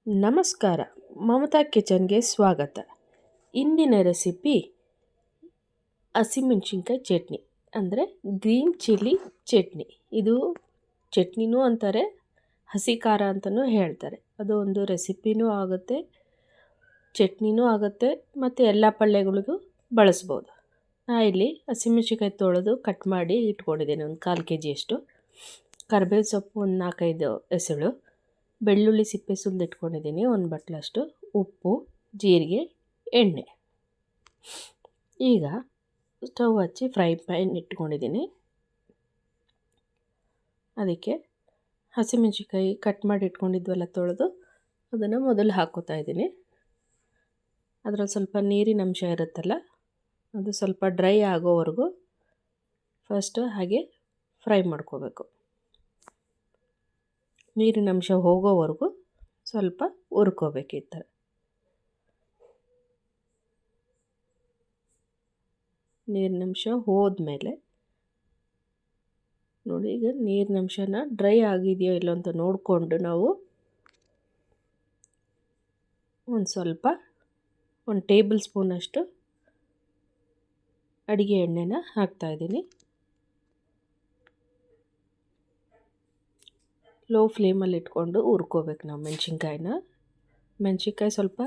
ನಮಸ್ಕಾರ, ಮಮತಾ ಕಿಚನ್ಗೆ ಸ್ವಾಗತ. ಇಂದಿನ ರೆಸಿಪಿ ಹಸಿಮೆಣಸಿನ್ಕಾಯಿ ಚಟ್ನಿ, ಅಂದರೆ ಗ್ರೀನ್ ಚಿಲ್ಲಿ ಚಟ್ನಿ. ಇದು ಚಟ್ನಿನೂ ಅಂತಾರೆ, ಹಸಿ ಖಾರ ಅಂತಲೂ ಹೇಳ್ತಾರೆ. ಅದು ಒಂದು ರೆಸಿಪಿನೂ ಆಗುತ್ತೆ, ಚಟ್ನಿನೂ ಆಗುತ್ತೆ, ಮತ್ತು ಎಲ್ಲ ಪಲ್ಯಗಳಿಗೂ ಬಳಸ್ಬೋದು. ಇಲ್ಲಿ ಹಸಿಮೆಣಸಿನ್ಕಾಯಿ ತೊಳೆದು ಕಟ್ ಮಾಡಿ ಇಟ್ಕೊಂಡಿದ್ದೇನೆ, ಒಂದು 1/4 kg. ಕರಿಬೇವು ಸೊಪ್ಪು ಒಂದು 4-5 ಎಸಳು, ಬೆಳ್ಳುಳ್ಳಿ ಸಿಪ್ಪೆ ಸುಲಿದಿಟ್ಕೊಂಡಿದ್ದೀನಿ, ಒಂದು ಬಟ್ಲಷ್ಟು, ಉಪ್ಪು, ಜೀರಿಗೆ, ಎಣ್ಣೆ. ಈಗ ಸ್ಟವ್ ಹಚ್ಚಿ ಫ್ರೈ ಪ್ಯಾನ್ ಇಟ್ಕೊಂಡಿದ್ದೀನಿ. ಅದಕ್ಕೆ ಹಸಿಮೆಣಸಿನ್ಕಾಯಿ ಕಟ್ ಮಾಡಿ ಇಟ್ಕೊಂಡಿದ್ವಲ್ಲ ತೊಳೆದು, ಅದನ್ನು ಮೊದಲು ಹಾಕ್ಕೋತಾ ಇದ್ದೀನಿ. ಅದರಲ್ಲಿ ಸ್ವಲ್ಪ ನೀರಿನ ಅಂಶ ಇರುತ್ತಲ್ಲ, ಅದು ಸ್ವಲ್ಪ ಡ್ರೈ ಆಗೋವರೆಗೂ ಫಸ್ಟ್ ಹಾಗೆ ಫ್ರೈ ಮಾಡ್ಕೋಬೇಕು. ನೀರಿನ ಅಂಶ ಹೋಗೋವರೆಗೂ ಸ್ವಲ್ಪ ಹುರ್ಕೋಬೇಕು. ಈ ಥರ ನೀರಿನ ಅಂಶ ಹೋದ್ಮೇಲೆ ನೋಡಿ, ಈಗ ನೀರಿನ ಅಂಶನ ಡ್ರೈ ಆಗಿದೆಯೋ ಇಲ್ಲೋ ಅಂತ ನೋಡಿಕೊಂಡು ನಾವು ಒಂದು ಟೇಬಲ್ ಸ್ಪೂನಷ್ಟು ಅಡುಗೆ ಎಣ್ಣೆನ ಹಾಕ್ತಾಯಿದ್ದೀನಿ. ಲೋ ಫ್ಲೇಮಲ್ಲಿ ಇಟ್ಕೊಂಡು ಹುರ್ಕೋಬೇಕು ನಾವು ಮೆಣಸಿನ್ಕಾಯಿ ಸ್ವಲ್ಪ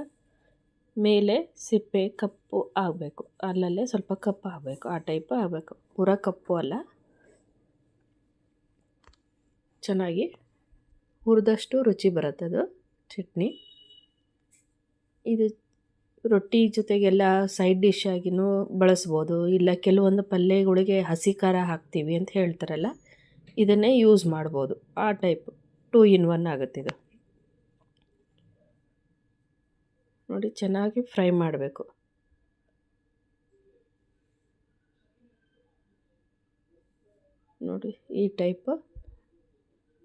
ಮೇಲೆ ಸಿಪ್ಪೆ ಕಪ್ಪು ಆಗಬೇಕು, ಅಲ್ಲಲ್ಲೇ ಸ್ವಲ್ಪ ಕಪ್ಪು ಆಗಬೇಕು, ಆ ಟೈಪ್ ಆಗಬೇಕು. ಪೂರ ಕಪ್ಪು ಅಲ್ಲ, ಚೆನ್ನಾಗಿ ಹುರಿದಷ್ಟು ರುಚಿ ಬರುತ್ತದು ಚಟ್ನಿ. ಇದು ರೊಟ್ಟಿ ಜೊತೆಗೆಲ್ಲ ಸೈಡ್ ಡಿಶ್ ಆಗಿನೂ ಬಳಸ್ಬೋದು, ಇಲ್ಲ ಕೆಲವೊಂದು ಪಲ್ಯಗಳಿಗೆ ಹಸಿ ಖಾರ ಹಾಕ್ತೀವಿ ಅಂತ ಹೇಳ್ತಾರಲ್ಲ, ಇದನ್ನೇ ಯೂಸ್ ಮಾಡ್ಬೋದು. ಆ ಟೈಪ್ 2 in 1 ಆಗುತ್ತಿದು. ನೋಡಿ, ಚೆನ್ನಾಗಿ ಫ್ರೈ ಮಾಡಬೇಕು. ನೋಡಿ, ಈ ಟೈಪ್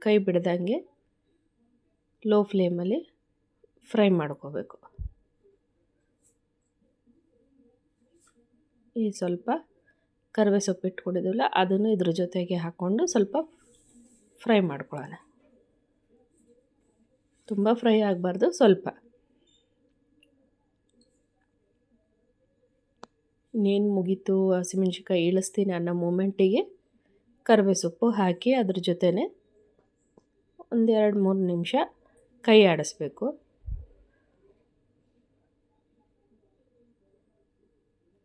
ಕೈ ಬಿಡ್ದಂಗೆ ಲೋ ಫ್ಲೇಮಲ್ಲಿ ಫ್ರೈ ಮಾಡ್ಕೋಬೇಕು. ಈ ಸ್ವಲ್ಪ ಕರಿಬೇವು ಸೊಪ್ಪು ಇಟ್ಕೊಂಡಿದ್ದೀವಲ್ಲ, ಅದನ್ನು ಇದ್ರ ಜೊತೆಗೆ ಹಾಕ್ಕೊಂಡು ಸ್ವಲ್ಪ ಫ್ರೈ ಮಾಡ್ಕೊಳ್ಳೋಣ. ತುಂಬ ಫ್ರೈ ಆಗಬಾರ್ದು, ಸ್ವಲ್ಪ. ಇನ್ನೇನು ಮುಗೀತು, ಹಸಿಮೆಣ್ಸಿನ್ಕಾಯಿ ಇಳಿಸ್ತೀನಿ ಅನ್ನೋ ಮೂಮೆಂಟಿಗೆ ಕರಿಬೇವು ಸೊಪ್ಪು ಹಾಕಿ ಅದ್ರ ಜೊತೆನೇ ಒಂದು 2-3 ನಿಮಿಷ ಕೈ ಆಡಿಸ್ಬೇಕು.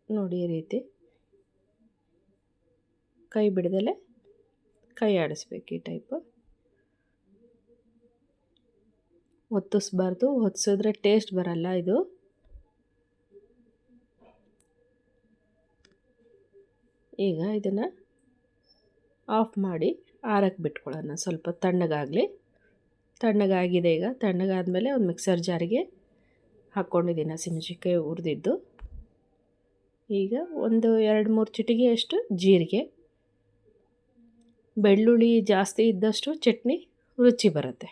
ನೋಡಿ, ಈ ರೀತಿ ಕೈ ಬಿಡದಲ್ಲೇ ಕೈ ಆಡಿಸ್ಬೇಕು. ಈ ಟೈಪು ಒತ್ತಿಸ್ಬಾರ್ದು, ಒತ್ತಿಸಿದ್ರೆ ಟೇಸ್ಟ್ ಬರಲ್ಲ ಇದು. ಈಗ ಇದನ್ನು ಆಫ್ ಮಾಡಿ ಆರಕ್ಕೆ ಬಿಟ್ಕೊಳ್ಳೋಣ, ಸ್ವಲ್ಪ ತಣ್ಣಗಾಗಲಿ. ತಣ್ಣಗಾಗಿದೆ. ಈಗ ತಣ್ಣಗಾದಮೇಲೆ ಒಂದು ಮಿಕ್ಸರ್ ಜಾರಿಗೆ ಹಾಕ್ಕೊಂಡಿದ್ದೀನಿ ಹಸಿಮೆಣಸಿನ್ಕಾಯಿ ಹುರಿದಿದ್ದು. ಈಗ ಒಂದು 2-3 ಚಿಟಿಗೆಯಷ್ಟು ಜೀರಿಗೆ. ಬೆಳ್ಳುಳ್ಳಿ ಜಾಸ್ತಿ ಇದ್ದಷ್ಟು ಚಟ್ನಿ ರುಚಿ ಬರುತ್ತೆ.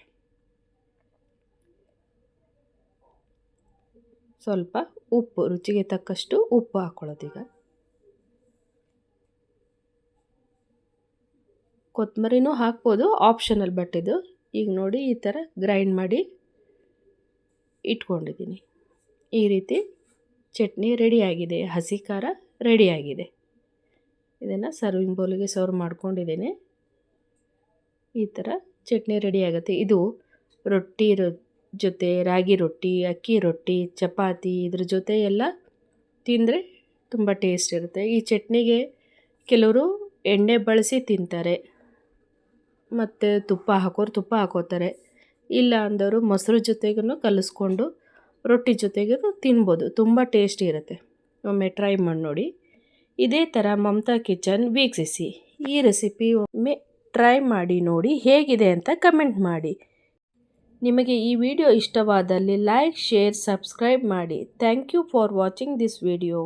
ಸ್ವಲ್ಪ ಉಪ್ಪು, ರುಚಿಗೆ ತಕ್ಕಷ್ಟು ಉಪ್ಪು ಹಾಕ್ಕೊಳ್ಳೋದೀಗ. ಕೊತ್ತಂಬರಿನೂ ಹಾಕ್ಬೋದು, ಆಪ್ಷನಲ್. ಬಟ್ ಇದು ಈಗ ನೋಡಿ, ಈ ಥರ ಗ್ರೈಂಡ್ ಮಾಡಿ ಇಟ್ಕೊಂಡಿದ್ದೀನಿ. ಈ ರೀತಿ ಚಟ್ನಿ ರೆಡಿಯಾಗಿದೆ, ಹಸಿ ಖಾರ ರೆಡಿಯಾಗಿದೆ. ಇದನ್ನು ಸರ್ವಿಂಗ್ ಬೌಲಿಗೆ ಸರ್ವ್ ಮಾಡ್ಕೊಂಡಿದ್ದೇನೆ. ಈ ಥರ ಚಟ್ನಿ ರೆಡಿಯಾಗುತ್ತೆ. ಇದು ರೊಟ್ಟಿ ಜೊತೆ, ರಾಗಿ ರೊಟ್ಟಿ, ಅಕ್ಕಿ ರೊಟ್ಟಿ, ಚಪಾತಿ, ಇದ್ರ ಜೊತೆ ಎಲ್ಲ ತಿಂದರೆ ತುಂಬ ಟೇಸ್ಟ್ ಇರುತ್ತೆ. ಈ ಚಟ್ನಿಗೆ ಕೆಲವರು ಎಣ್ಣೆ ಬಳಸಿ ತಿಂತಾರೆ, ಮತ್ತು ತುಪ್ಪ ಹಾಕೋತಾರೆ. ಇಲ್ಲ ಅಂದವರು ಮೊಸರು ಜೊತೆಗೂ ಕಲಿಸ್ಕೊಂಡು ರೊಟ್ಟಿ ಜೊತೆಗೂ ತಿನ್ಬೋದು. ತುಂಬ ಟೇಸ್ಟಿ ಇರುತ್ತೆ. ಒಮ್ಮೆ ಟ್ರೈ ಮಾಡಿ ನೋಡಿ. ಇದೇ ಥರ ಮಮತಾ ಕಿಚನ್ ವೀಕ್ಷಿಸಿ. ಈ ರೆಸಿಪಿ ಒಮ್ಮೆ ಟ್ರೈ ಮಾಡಿ ನೋಡಿ, ಹೇಗಿದೆ ಅಂತ ಕಮೆಂಟ್ ಮಾಡಿ. ನಿಮಗೆ ಈ ವಿಡಿಯೋ ಇಷ್ಟವಾದಲ್ಲಿ ಲೈಕ್, ಶೇರ್, ಸಬ್ಸ್ಕ್ರೈಬ್ ಮಾಡಿ. Thank you for watching this video.